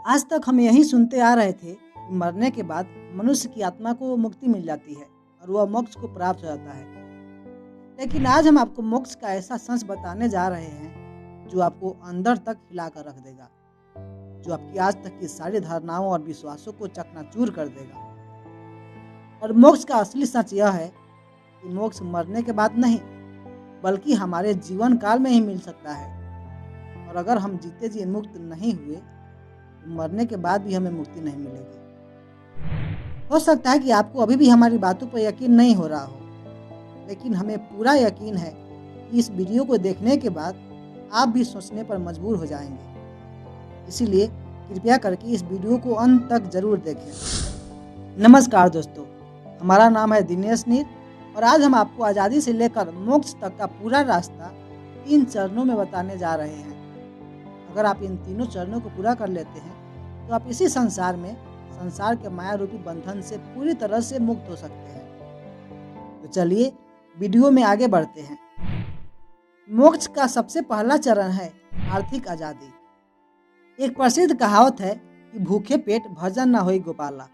आज तक हम यही सुनते आ रहे थे कि मरने के बाद मनुष्य की आत्मा को मुक्ति मिल जाती है और वह मोक्ष को प्राप्त हो जाता है। लेकिन आज हम आपको मोक्ष का ऐसा सच बताने जा रहे हैं जो आपको अंदर तक हिला कर रख देगा, जो आपकी आज तक की सारी धारणाओं और विश्वासों को चकनाचूर कर देगा। और मोक्ष का असली सच यह है कि मोक्ष मरने के बाद नहीं, बल्कि हमारे जीवन काल में ही मिल सकता है। और अगर हम जीते जी मुक्त नहीं हुए तो मरने के बाद भी हमें मुक्ति नहीं मिलेगी। हो सकता है कि आपको अभी भी हमारी बातों पर यकीन नहीं हो रहा हो, लेकिन हमें पूरा यकीन है कि इस वीडियो को देखने के बाद आप भी सोचने पर मजबूर हो जाएंगे। इसीलिए कृपया करके इस वीडियो को अंत तक जरूर देखें। नमस्कार दोस्तों, हमारा नाम है दिनेश नीर और आज हम आपको आज़ादी से लेकर मोक्ष तक का पूरा रास्ता 3 चरणों में बताने जा रहे हैं। अगर आप इन तीनों चरणों को पूरा कर लेते हैं तो आप इसी संसार के माया रूपी बंधन से पूरी तरह से मुक्त हो सकते हैं। तो चलिए वीडियो में आगे बढ़ते हैं। मोक्ष का सबसे पहला चरण है आर्थिक आज़ादी। एक प्रसिद्ध कहावत है कि भूखे पेट भजन न होई गोपाला,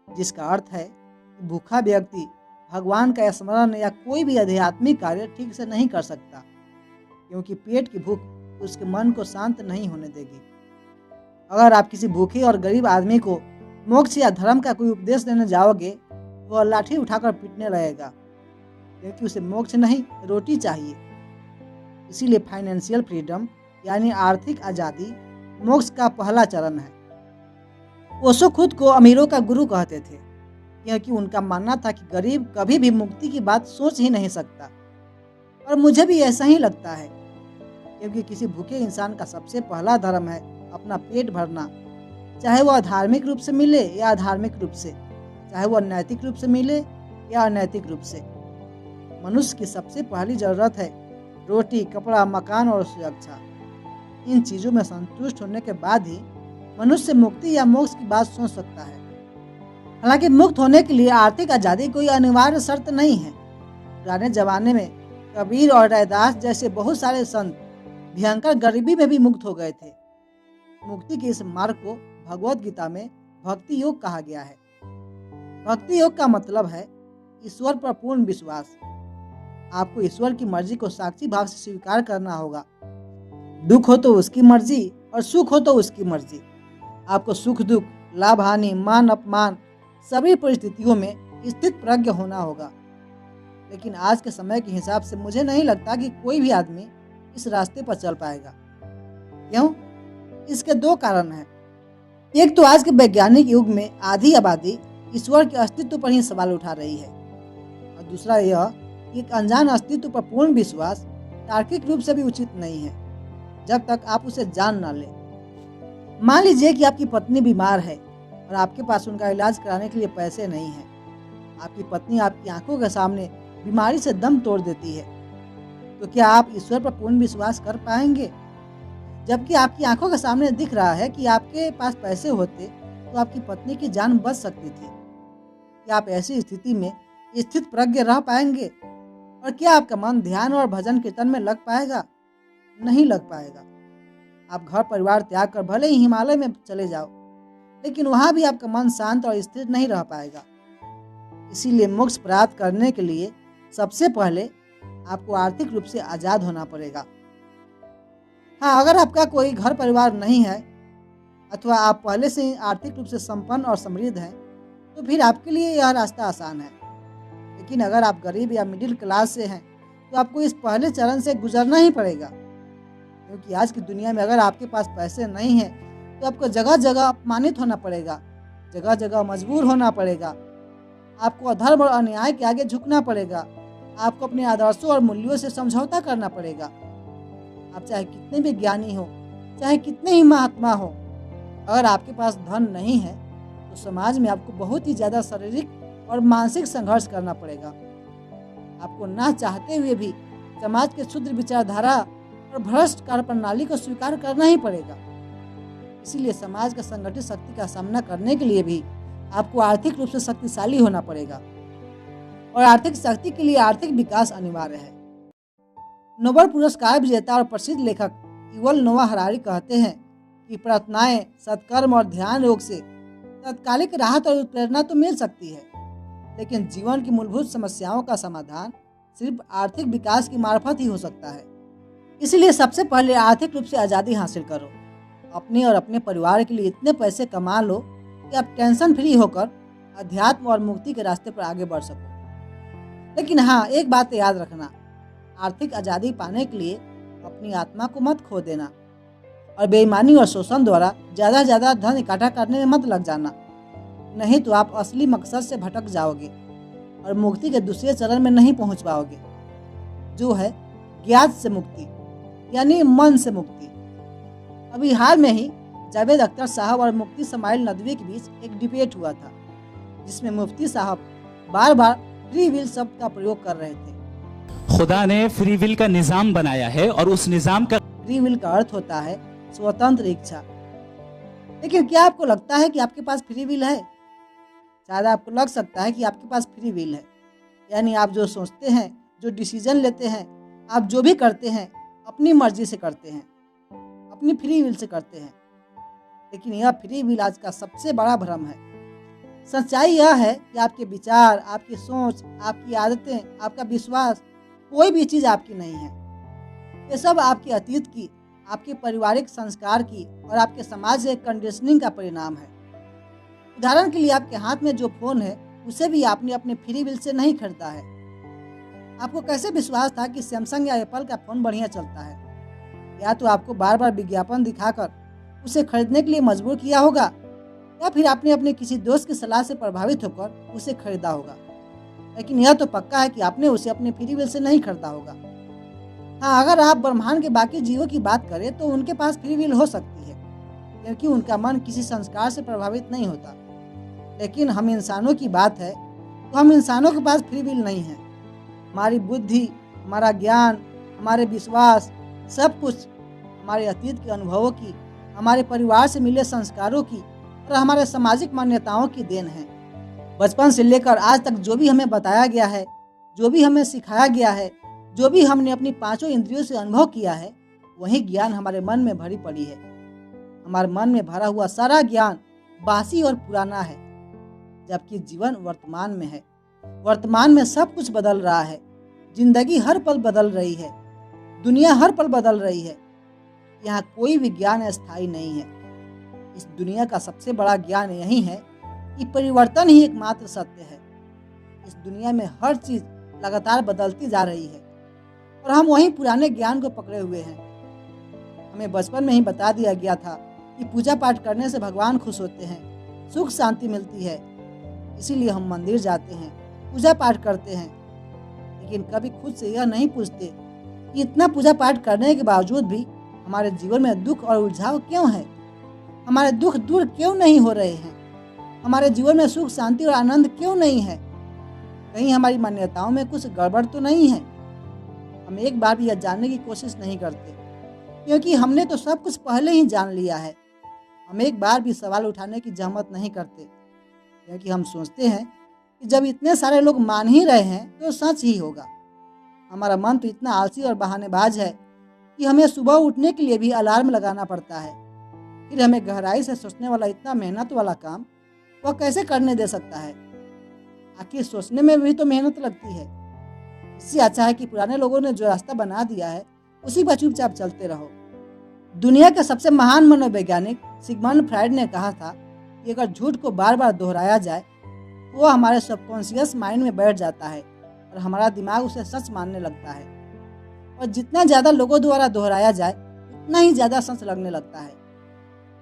जिसका अर्थ है कि भूखा व्यक्ति भगवान का स्मरण या कोई भी आध्यात्मिक कार्य ठीक से नहीं कर सकता, क्योंकि पेट की भूख उसके मन को शांत नहीं होने देगी। अगर आप किसी भूखे और गरीब आदमी को मोक्ष या धर्म का कोई उपदेश देने जाओगे तो वह लाठी उठाकर पीटने लगेगा, क्योंकि उसे मोक्ष नहीं रोटी चाहिए। इसीलिए फाइनेंशियल फ्रीडम यानी आर्थिक आज़ादी मोक्ष का पहला चरण है। ओशो खुद को अमीरों का गुरु कहते थे, क्योंकि उनका मानना था कि गरीब कभी भी मुक्ति की बात सोच ही नहीं सकता। और मुझे भी ऐसा ही लगता है, क्योंकि किसी भूखे इंसान का सबसे पहला धर्म है अपना पेट भरना, चाहे वह धार्मिक रूप से मिले या अधार्मिक रूप से, चाहे वह नैतिक रूप से मिले या अनैतिक रूप से। मनुष्य की सबसे पहली जरूरत है रोटी, कपड़ा, मकान और सुरक्षा। इन चीज़ों में संतुष्ट होने के बाद ही मनुष्य मुक्ति या मोक्ष की बात सोच सकता है। हालांकि मुक्त होने के लिए आर्थिक आज़ादी कोई अनिवार्य शर्त नहीं है। पुराने जमाने में कबीर और रैदास जैसे बहुत सारे संत भयंकर गरीबी में भी मुक्त हो गए थे। मुक्ति के इस मार्ग को भगवत गीता में भक्ति योग कहा गया है। भक्ति योग का मतलब है ईश्वर पर पूर्ण विश्वास। आपको ईश्वर की मर्जी को साक्षी भाव से स्वीकार करना होगा। दुख हो तो उसकी मर्जी और सुख हो तो उसकी मर्जी। आपको सुख दुख, लाभ हानि, मान अपमान सभी परिस्थितियों में स्थित प्रज्ञ होना होगा। लेकिन आज के समय के हिसाब से मुझे नहीं लगता कि कोई भी आदमी इस रास्ते पर चल पाएगा। क्यों? इसके 2 कारण हैं। एक तो आज के वैज्ञानिक युग में आधी आबादी ईश्वर के अस्तित्व पर ही सवाल उठा रही है, और दूसरा यह कि एक अनजान अस्तित्व पर पूर्ण विश्वास तार्किक रूप से भी उचित नहीं है, जब तक आप उसे जान ना लें। मान लीजिए कि आपकी पत्नी बीमार है और आपके पास उनका इलाज कराने के लिए पैसे नहीं हैं। आपकी पत्नी आपकी आंखों के सामने बीमारी से दम तोड़ देती है, तो क्या आप ईश्वर पर पूर्ण विश्वास कर पाएंगे? जबकि आपकी आंखों के सामने दिख रहा है कि आपके पास पैसे होते तो आपकी पत्नी की जान बच सकती थी। क्या आप ऐसी स्थिति में स्थित प्रज्ञ रह पाएंगे? और क्या आपका मन ध्यान और भजन कीर्तन में लग पाएगा? नहीं लग पाएगा। आप घर परिवार त्याग कर भले ही हिमालय में चले जाओ, लेकिन वहां भी आपका मन शांत और स्थिर नहीं रह पाएगा। इसीलिए मोक्ष प्राप्त करने के लिए सबसे पहले आपको आर्थिक रूप से आजाद होना पड़ेगा। हाँ, अगर आपका कोई घर परिवार नहीं है अथवा आप पहले से ही आर्थिक रूप से संपन्न और समृद्ध हैं, तो फिर आपके लिए यह रास्ता आसान है। लेकिन अगर आप गरीब या मिडिल क्लास से हैं तो आपको इस पहले चरण से गुजरना ही पड़ेगा, क्योंकि आज की दुनिया में अगर आपके पास पैसे नहीं हैं तो आपको जगह जगह अपमानित होना पड़ेगा, जगह जगह मजबूर होना पड़ेगा। आपको अधर्म और अन्याय के आगे झुकना पड़ेगा। आपको अपने आदर्शों और मूल्यों से समझौता करना पड़ेगा। आप चाहे कितने भी ज्ञानी हो, चाहे कितने ही महात्मा हो, अगर आपके पास धन नहीं है तो समाज में आपको बहुत ही ज़्यादा शारीरिक और मानसिक संघर्ष करना पड़ेगा। आपको ना चाहते हुए भी समाज के क्षुद्र विचारधारा और भ्रष्ट कार्य प्रणाली को स्वीकार करना ही पड़ेगा। इसीलिए समाज का संगठित शक्ति का सामना करने के लिए भी आपको आर्थिक रूप से शक्तिशाली होना पड़ेगा, और आर्थिक शक्ति के लिए आर्थिक विकास अनिवार्य है। नोबेल पुरस्कार विजेता और प्रसिद्ध लेखक युवल नोआ हरारी कहते हैं कि प्रार्थनाएं, सत्कर्म और ध्यान योग से तात्कालिक राहत और प्रेरणा तो मिल सकती है, लेकिन जीवन की मूलभूत समस्याओं का समाधान सिर्फ आर्थिक विकास की मार्फत ही हो सकता है। इसलिए सबसे पहले आर्थिक रूप से आज़ादी हासिल करो। अपने और अपने परिवार के लिए इतने पैसे कमा लो कि आप टेंशन फ्री होकर अध्यात्म और मुक्ति के रास्ते पर आगे बढ़ सको। लेकिन हाँ, एक बात याद रखना, आर्थिक आज़ादी पाने के लिए अपनी आत्मा को मत खो देना और बेईमानी और शोषण द्वारा ज़्यादा से ज़्यादा धन इकट्ठा करने में मत लग जाना। नहीं तो आप असली मकसद से भटक जाओगे और मुक्ति के दूसरे चरण में नहीं पहुंच पाओगे, जो है ज्ञात से मुक्ति, यानी मन से मुक्ति। अभी हाल में ही जावेद अख्तर साहब और मुफ्ती समाइल नदवी के बीच एक डिबेट हुआ था, जिसमें मुफ्ती साहब बार बार फ्री विल शब्द का प्रयोग कर रहे थे। खुदा ने फ्री विल का निजाम बनाया है और उस निजाम का फ्री विल का अर्थ होता है स्वतंत्र इच्छा। लेकिन क्या आपको लगता है कि आपके पास फ्री विल है? शायद आपको लग सकता है कि आपके पास फ्री विल है, यानी आप जो सोचते हैं, जो डिसीजन लेते हैं, आप जो भी करते हैं अपनी मर्जी से करते हैं, अपनी फ्री विल से करते हैं। लेकिन यह फ्री विल आज का सबसे बड़ा भ्रम है। सच्चाई यह है कि आपके विचार, आपकी सोच, आपकी आदतें, आपका विश्वास, कोई भी चीज़ आपकी नहीं है। ये सब आपके अतीत की, आपके पारिवारिक संस्कार की और आपके समाज से कंडीशनिंग का परिणाम है। उदाहरण के लिए आपके हाथ में जो फोन है, उसे भी आपने अपने फ्री विल से नहीं खरीदा है। आपको कैसे विश्वास था कि सैमसंग या एप्पल का फोन बढ़िया चलता है? या तो आपको बार बार विज्ञापन दिखाकर उसे खरीदने के लिए मजबूर किया होगा, या फिर आपने अपने किसी दोस्त की सलाह से प्रभावित होकर उसे खरीदा होगा। लेकिन यह तो पक्का है कि आपने उसे अपने फ्री विल से नहीं खरीदा होगा। हाँ, अगर आप ब्रह्मांड के बाकी जीवों की बात करें तो उनके पास फ्री विल हो सकती है, क्योंकि उनका मन किसी संस्कार से प्रभावित नहीं होता। लेकिन हम इंसानों की बात है तो हम इंसानों के पास फ्री विल नहीं है। हमारी बुद्धि, हमारा ज्ञान, हमारे विश्वास, सब कुछ हमारे अतीत के अनुभवों की, हमारे परिवार से मिले संस्कारों की और हमारे सामाजिक मान्यताओं की देन है। बचपन से लेकर आज तक जो भी हमें बताया गया है, जो भी हमें सिखाया गया है, जो भी हमने अपनी पांचों इंद्रियों से अनुभव किया है, वही ज्ञान हमारे मन में भरी पड़ी है। हमारे मन में भरा हुआ सारा ज्ञान बासी और पुराना है, जबकि जीवन वर्तमान में है। वर्तमान में सब कुछ बदल रहा है। जिंदगी हर पल बदल रही है, दुनिया हर पल बदल रही है। यहाँ कोई भी ज्ञान अस्थायी नहीं है। इस दुनिया का सबसे बड़ा ज्ञान यही है कि परिवर्तन ही एकमात्र सत्य है। इस दुनिया में हर चीज लगातार बदलती जा रही है और हम वही पुराने ज्ञान को पकड़े हुए हैं। हमें बचपन में ही बता दिया गया था कि पूजा पाठ करने से भगवान खुश होते हैं, सुख शांति मिलती है, इसीलिए हम मंदिर जाते हैं, पूजा पाठ करते हैं। लेकिन कभी खुद से यह नहीं पूछते कि इतना पूजा पाठ करने के बावजूद भी हमारे जीवन में दुख और उलझाव क्यों है? हमारे दुख दूर क्यों नहीं हो रहे हैं? हमारे जीवन में सुख शांति और आनंद क्यों नहीं है? कहीं हमारी मान्यताओं में कुछ गड़बड़ तो नहीं है? हम एक बार भी यह जानने की कोशिश नहीं करते, क्योंकि हमने तो सब कुछ पहले ही जान लिया है। हम एक बार भी सवाल उठाने की जहमत नहीं करते, क्योंकि हम सोचते हैं कि जब इतने सारे लोग मान ही रहे हैं तो सच ही होगा। हमारा मन तो इतना आलसी और बहानेबाज है कि हमें सुबह उठने के लिए भी अलार्म लगाना पड़ता है। फिर हमें गहराई से सोचने वाला इतना मेहनत वाला काम वह कैसे करने दे सकता है? आखिर सोचने में भी तो मेहनत लगती है। इससे अच्छा है कि पुराने लोगों ने जो रास्ता बना दिया है उसी पर चुपचाप चलते रहो। दुनिया के सबसे महान मनोवैज्ञानिक सिगमंड फ्रायड ने कहा था कि अगर झूठ को बार बार दोहराया जाए तो वह हमारे सबकॉन्शियस माइंड में बैठ जाता है और हमारा दिमाग उसे सच मानने लगता है। और जितना ज़्यादा लोगों द्वारा दोहराया जाए उतना ही ज़्यादा सच लगने लगता है।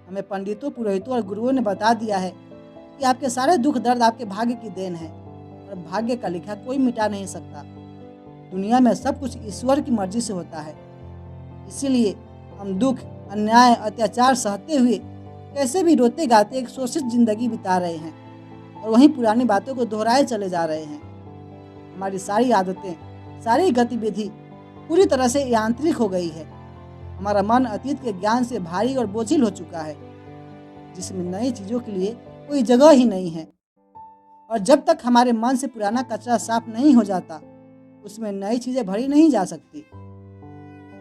हमें पंडितों, पुरोहितों और गुरुओं ने बता दिया है कि आपके सारे दुख दर्द आपके भाग्य की देन है और भाग्य का लिखा कोई मिटा नहीं सकता। दुनिया में सब कुछ ईश्वर की मर्जी से होता है। इसीलिए हम दुख, अन्याय, अत्याचार सहते हुए कैसे भी रोते गाते एक शोषित जिंदगी बिता रहे हैं और वहीं पुरानी बातों को दोहराए चले जा रहे हैं। हमारी सारी आदतें, सारी गतिविधि पूरी तरह से यांत्रिक हो गई है। हमारा मन अतीत के ज्ञान से भारी और बोझिल हो चुका है, जिसमें नई चीज़ों के लिए कोई जगह ही नहीं है। और जब तक हमारे मन से पुराना कचरा साफ नहीं हो जाता, उसमें नई चीज़ें भरी नहीं जा सकती।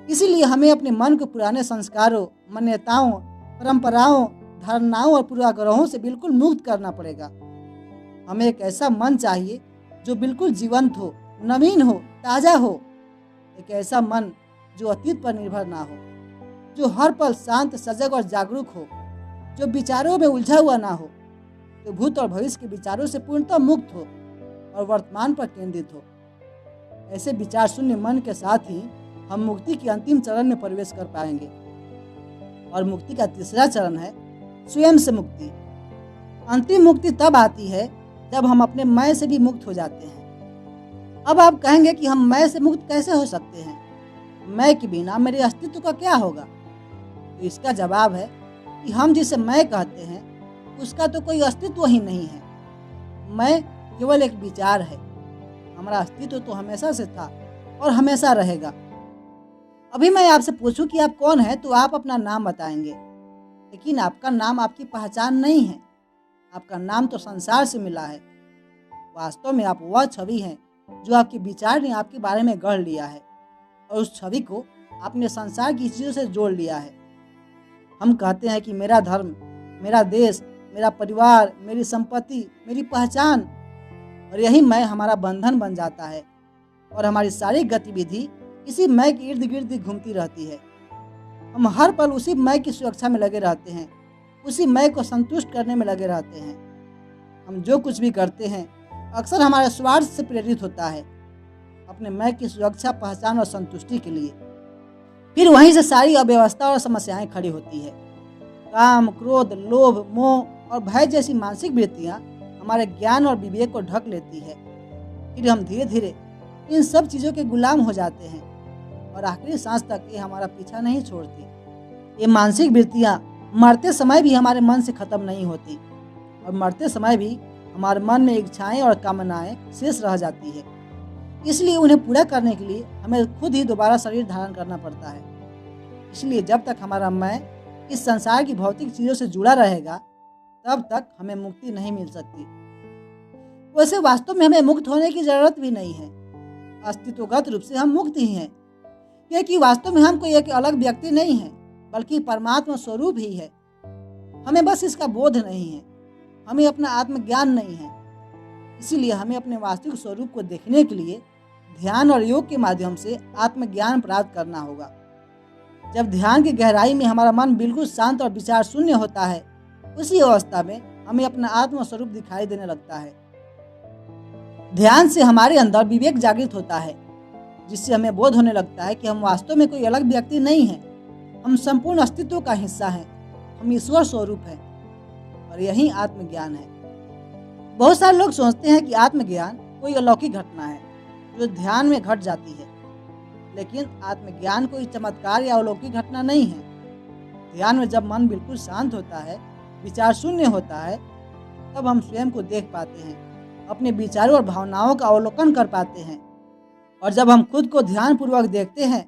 इसीलिए हमें अपने मन को पुराने संस्कारों, मान्यताओं परंपराओं, धारणाओं और पूर्वाग्रहों से बिल्कुल मुक्त करना पड़ेगा। हमें एक ऐसा मन चाहिए जो बिल्कुल जीवंत हो, नवीन हो, ताज़ा हो। एक ऐसा मन जो अतीत पर निर्भर ना हो, जो हर पल शांत, सजग और जागरूक हो, जो विचारों में उलझा हुआ ना हो, जो भूत और भविष्य के विचारों से पूर्णतः मुक्त हो और वर्तमान पर केंद्रित हो। ऐसे विचार शून्य मन के साथ ही हम मुक्ति के अंतिम चरण में प्रवेश कर पाएंगे। और मुक्ति का तीसरा चरण है स्वयं से मुक्ति। अंतिम मुक्ति तब आती है जब हम अपने मैं से भी मुक्त हो जाते हैं। अब आप कहेंगे कि हम मैं से मुक्त कैसे हो सकते हैं? मैं के बिना मेरे अस्तित्व का क्या होगा? तो इसका जवाब है कि हम जिसे मैं कहते हैं उसका तो कोई अस्तित्व ही नहीं है। मैं केवल एक विचार है। हमारा अस्तित्व तो हमेशा से था और हमेशा रहेगा। अभी मैं आपसे पूछूं कि आप कौन हैं, तो आप अपना नाम बताएंगे, लेकिन आपका नाम आपकी पहचान नहीं है। आपका नाम तो संसार से मिला है। वास्तव में आप वह छवि हैं जो आपके विचार ने आपके बारे में गढ़ लिया है और उस छवि को आपने संसार की चीज़ों से जोड़ लिया है। हम कहते हैं कि मेरा धर्म, मेरा देश, मेरा परिवार, मेरी संपत्ति, मेरी पहचान, और यही मैं हमारा बंधन बन जाता है और हमारी सारी गतिविधि इसी मैं के इर्द गिर्द घूमती रहती है। हम हर पल उसी मैं की सुरक्षा में लगे रहते हैं, उसी मैं को संतुष्ट करने में लगे रहते हैं। हम जो कुछ भी करते हैं अक्सर हमारे स्वार्थ से प्रेरित होता है, अपने मैं की सुरक्षा, पहचान और संतुष्टि के लिए। फिर वहीं से सारी अव्यवस्था और समस्याएं खड़ी होती है। काम, क्रोध, लोभ, मोह और भय जैसी मानसिक वृत्तियां हमारे ज्ञान और विवेक को ढक लेती है। फिर हम धीरे धीरे इन सब चीज़ों के गुलाम हो जाते हैं और आखिरी सांस तक ये हमारा पीछा नहीं छोड़ती। ये मानसिक वृत्तियां मरते समय भी हमारे मन से खत्म नहीं होती और मरते समय भी हमारे मन में इच्छाएं और कामनाएं शेष रह जाती है। इसलिए उन्हें पूरा करने के लिए हमें खुद ही दोबारा शरीर धारण करना पड़ता है। इसलिए जब तक हमारा मैं इस संसार की भौतिक चीज़ों से जुड़ा रहेगा, तब तक हमें मुक्ति नहीं मिल सकती। वैसे वास्तव में हमें मुक्त होने की जरूरत भी नहीं है। अस्तित्वगत रूप से हम मुक्त ही हैं, क्योंकि वास्तव में हम कोई एक अलग व्यक्ति नहीं है, बल्कि परमात्मा स्वरूप ही है। हमें बस इसका बोध नहीं है, हमें अपना आत्मज्ञान नहीं है। इसीलिए हमें अपने वास्तविक स्वरूप को देखने के लिए ध्यान और योग के माध्यम से आत्मज्ञान प्राप्त करना होगा। जब ध्यान की गहराई में हमारा मन बिल्कुल शांत और विचार शून्य होता है, उसी अवस्था में हमें अपना आत्म स्वरूप दिखाई देने लगता है। ध्यान से हमारे अंदर विवेक जागृत होता है, जिससे हमें बोध होने लगता है कि हम वास्तव में कोई अलग व्यक्ति नहीं हैं। हम संपूर्ण अस्तित्व का हिस्सा हैं। हम ईश्वर स्वरूप हैं और यही आत्मज्ञान है। बहुत सारे लोग सोचते हैं कि आत्मज्ञान कोई अलौकिक घटना है जो ध्यान में घट जाती है, लेकिन आत्मज्ञान कोई चमत्कार या अलौकिक घटना नहीं है। ध्यान में जब मन बिल्कुल शांत होता है, विचार शून्य होता है, तब हम स्वयं को देख पाते हैं, अपने विचारों और भावनाओं का अवलोकन कर पाते हैं। और जब हम खुद को ध्यानपूर्वक देखते हैं,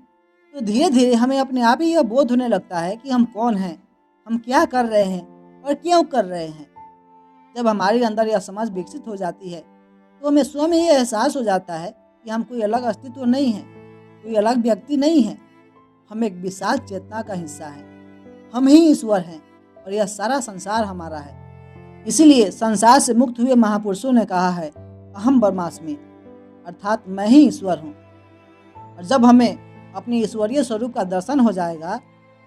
तो धीरे धीरे हमें अपने आप ही यह बोध होने लगता है कि हम कौन हैं, हम क्या कर रहे हैं और क्यों कर रहे हैं। जब हमारे अंदर यह समझ विकसित हो जाती है, तो हमें स्वयं ही यह एहसास हो जाता है कि हम कोई अलग अस्तित्व नहीं है, कोई अलग व्यक्ति नहीं है। हम एक विशाल चेतना का हिस्सा हैं। हम ही ईश्वर हैं और यह सारा संसार हमारा है। इसीलिए संसार से मुक्त हुए महापुरुषों ने कहा है, अहम ब्रह्मास्मि, अर्थात मैं ही ईश्वर हूँ। और जब हमें अपने ईश्वरीय स्वरूप का दर्शन हो जाएगा,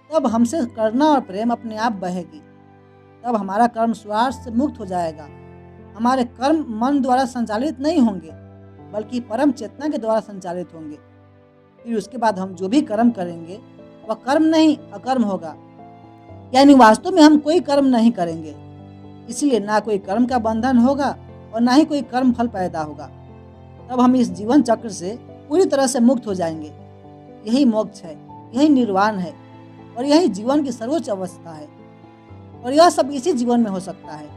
तब हमसे करुणा और प्रेम अपने आप बहेगी। तब हमारा कर्म स्वार्थ से मुक्त हो जाएगा। हमारे कर्म मन द्वारा संचालित नहीं होंगे, बल्कि परम चेतना के द्वारा संचालित होंगे। फिर उसके बाद हम जो भी कर्म करेंगे वह कर्म नहीं, अकर्म होगा। यानी वास्तव में हम कोई कर्म नहीं करेंगे। इसलिए ना कोई कर्म का बंधन होगा और ना ही कोई कर्म फल पैदा होगा। तब हम इस जीवन चक्र से पूरी तरह से मुक्त हो जाएंगे। यही मोक्ष है, यही निर्वाण है और यही जीवन की सर्वोच्च अवस्था है। और यह सब इसी जीवन में हो सकता है,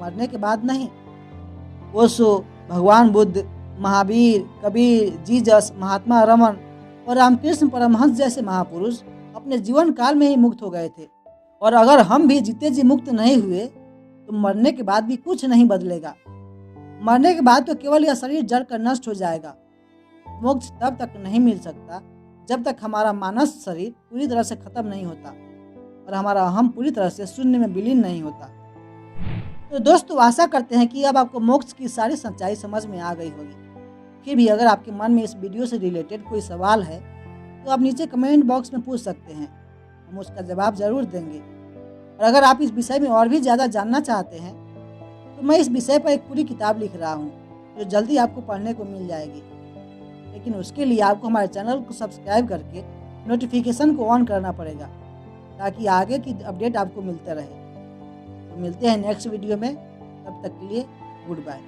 मरने के बाद नहीं। ओशो, भगवान बुद्ध, महावीर, कबीर, जीसस, महात्मा रमन और रामकृष्ण परमहंस जैसे महापुरुष अपने जीवन काल में ही मुक्त हो गए थे। और अगर हम भी जीते जी मुक्त नहीं हुए, तो मरने के बाद भी कुछ नहीं बदलेगा। मरने के बाद तो केवल यह शरीर जड़ कर नष्ट हो जाएगा। मोक्ष तब तक नहीं मिल सकता जब तक हमारा मानस शरीर पूरी तरह से खत्म नहीं होता। और हमारा अहम पूरी तरह से शून्य में विलीन नहीं होता। तो दोस्तों, आशा करते हैं कि अब आपको मोक्ष की सारी सच्चाई समझ में आ गई होगी। फिर भी अगर आपके मन में इस वीडियो से रिलेटेड कोई सवाल है तो आप नीचे कमेंट बॉक्स में पूछ सकते हैं, हम उसका जवाब ज़रूर देंगे। और अगर आप इस विषय में और भी ज़्यादा जानना चाहते हैं तो मैं इस विषय पर एक पूरी किताब लिख रहा हूँ जो जल्दी आपको पढ़ने को मिल जाएगी। लेकिन उसके लिए आपको हमारे चैनल को सब्सक्राइब करके नोटिफिकेशन को ऑन करना पड़ेगा ताकि आगे की अपडेट आपको मिलते रहे। तो मिलते हैं नेक्स्ट वीडियो में, तब तक के लिए गुड बाय।